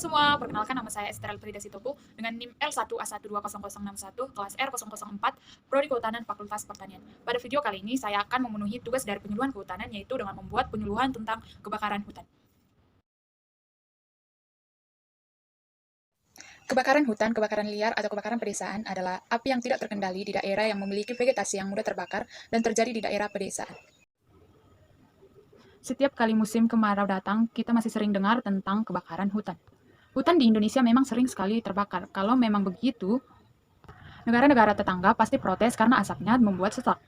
semua, perkenalkan nama saya Ester Elfrida Sitopu dengan NIM L1A1200061 kelas R004 Prodi Kehutanan Fakultas Pertanian. Pada video kali ini saya akan memenuhi tugas dari penyuluhan kehutanan yaitu dengan membuat penyuluhan tentang kebakaran hutan. Kebakaran hutan, kebakaran liar, atau kebakaran pedesaan adalah api yang tidak terkendali di daerah yang memiliki vegetasi yang mudah terbakar dan terjadi di daerah pedesaan. Setiap kali musim kemarau datang, kita masih sering dengar tentang kebakaran hutan. Hutan di Indonesia memang sering sekali terbakar. Kalau memang begitu, negara-negara tetangga pasti protes karena asapnya membuat sesak.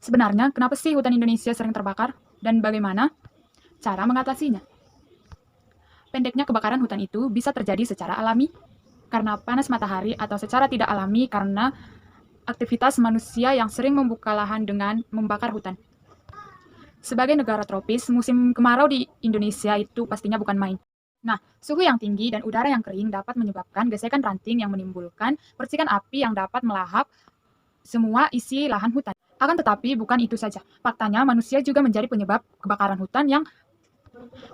Sebenarnya, kenapa sih hutan Indonesia sering terbakar? Dan bagaimana cara mengatasinya? Pendeknya, kebakaran hutan itu bisa terjadi secara alami karena panas matahari atau secara tidak alami karena aktivitas manusia yang sering membuka lahan dengan membakar hutan. Sebagai negara tropis, musim kemarau di Indonesia itu pastinya bukan main. Nah, suhu yang tinggi dan udara yang kering dapat menyebabkan gesekan ranting yang menimbulkan percikan api yang dapat melahap semua isi lahan hutan. Akan tetapi, bukan itu saja. Faktanya, manusia juga menjadi penyebab kebakaran hutan yang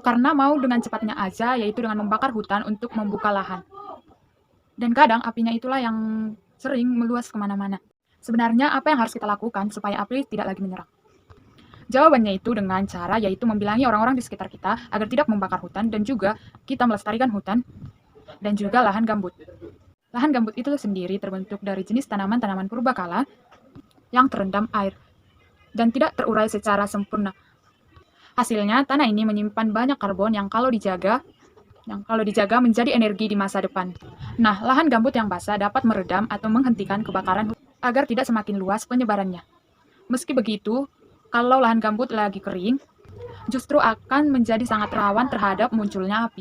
karena mau dengan cepatnya aja, yaitu dengan membakar hutan untuk membuka lahan. Dan kadang apinya itulah yang sering meluas kemana-mana. Sebenarnya, apa yang harus kita lakukan supaya api tidak lagi menyerang? Jawabannya itu dengan cara yaitu membilangi orang-orang di sekitar kita agar tidak membakar hutan dan juga kita melestarikan hutan dan juga lahan gambut. Lahan gambut itu sendiri terbentuk dari jenis tanaman-tanaman purbakala yang terendam air dan tidak terurai secara sempurna. Hasilnya, tanah ini menyimpan banyak karbon yang kalau dijaga menjadi energi di masa depan. Nah, lahan gambut yang basah dapat meredam atau menghentikan kebakaran agar tidak semakin luas penyebarannya. Meski begitu, kalau lahan gambut lagi kering, justru akan menjadi sangat rawan terhadap munculnya api.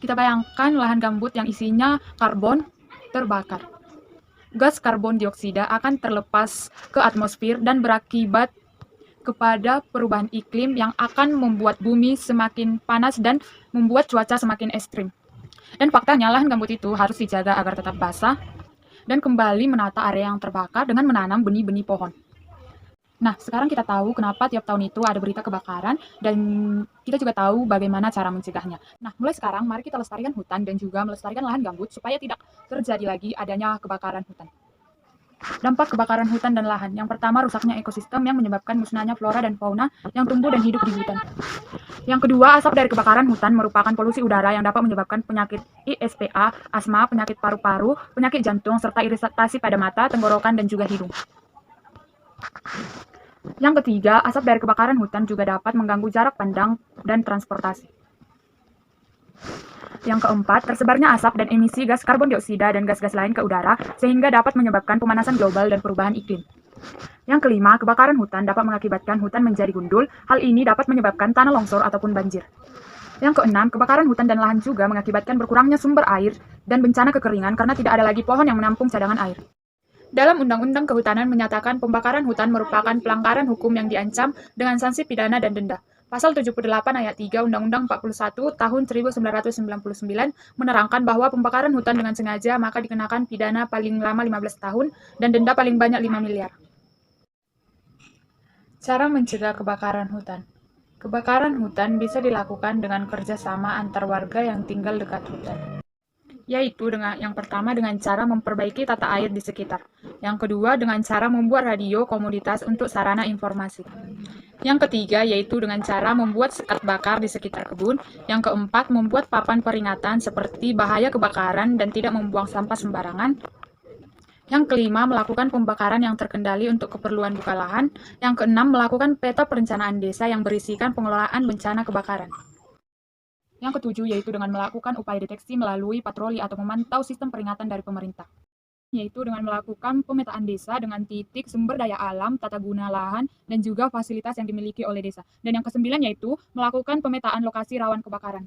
Kita bayangkan lahan gambut yang isinya karbon terbakar. Gas karbon dioksida akan terlepas ke atmosfer dan berakibat kepada perubahan iklim yang akan membuat bumi semakin panas dan membuat cuaca semakin ekstrim. Dan faktanya lahan gambut itu harus dijaga agar tetap basah dan kembali menata area yang terbakar dengan menanam benih-benih pohon. Nah, sekarang kita tahu kenapa tiap tahun itu ada berita kebakaran dan kita juga tahu bagaimana cara mencegahnya. Nah, mulai sekarang mari kita lestarikan hutan dan juga melestarikan lahan gambut supaya tidak terjadi lagi adanya kebakaran hutan. Dampak kebakaran hutan dan lahan. Yang pertama, rusaknya ekosistem yang menyebabkan musnahnya flora dan fauna yang tumbuh dan hidup di hutan. Yang kedua, asap dari kebakaran hutan merupakan polusi udara yang dapat menyebabkan penyakit ISPA, asma, penyakit paru-paru, penyakit jantung, serta iritasi pada mata, tenggorokan, dan juga hidung. Yang ketiga, asap dari kebakaran hutan juga dapat mengganggu jarak pandang dan transportasi. Yang keempat, tersebarnya asap dan emisi gas karbon dioksida dan gas-gas lain ke udara sehingga dapat menyebabkan pemanasan global dan perubahan iklim. Yang kelima, kebakaran hutan dapat mengakibatkan hutan menjadi gundul. Hal ini dapat menyebabkan tanah longsor ataupun banjir. Yang keenam, kebakaran hutan dan lahan juga mengakibatkan berkurangnya sumber air dan bencana kekeringan karena tidak ada lagi pohon yang menampung cadangan air. Dalam Undang-Undang Kehutanan menyatakan pembakaran hutan merupakan pelanggaran hukum yang diancam dengan sanksi pidana dan denda. Pasal 78 ayat 3 Undang-Undang 41 tahun 1999 menerangkan bahwa pembakaran hutan dengan sengaja maka dikenakan pidana paling lama 15 tahun dan denda paling banyak 5 miliar. Cara mencegah kebakaran hutan. Kebakaran hutan bisa dilakukan dengan kerjasama antar warga yang tinggal dekat hutan. Yaitu yang pertama dengan cara memperbaiki tata air di sekitar. Yang kedua dengan cara membuat radio komoditas untuk sarana informasi. Yang ketiga yaitu dengan cara membuat sekat bakar di sekitar kebun. Yang keempat membuat papan peringatan seperti bahaya kebakaran dan tidak membuang sampah sembarangan. Yang kelima melakukan pembakaran yang terkendali untuk keperluan buka lahan. Yang keenam melakukan peta perencanaan desa yang berisikan pengelolaan bencana kebakaran. Yang ketujuh yaitu dengan melakukan upaya deteksi melalui patroli atau memantau sistem peringatan dari pemerintah. Yaitu dengan melakukan pemetaan desa dengan titik sumber daya alam, tata guna lahan, dan juga fasilitas yang dimiliki oleh desa. Dan yang kesembilan yaitu melakukan pemetaan lokasi rawan kebakaran.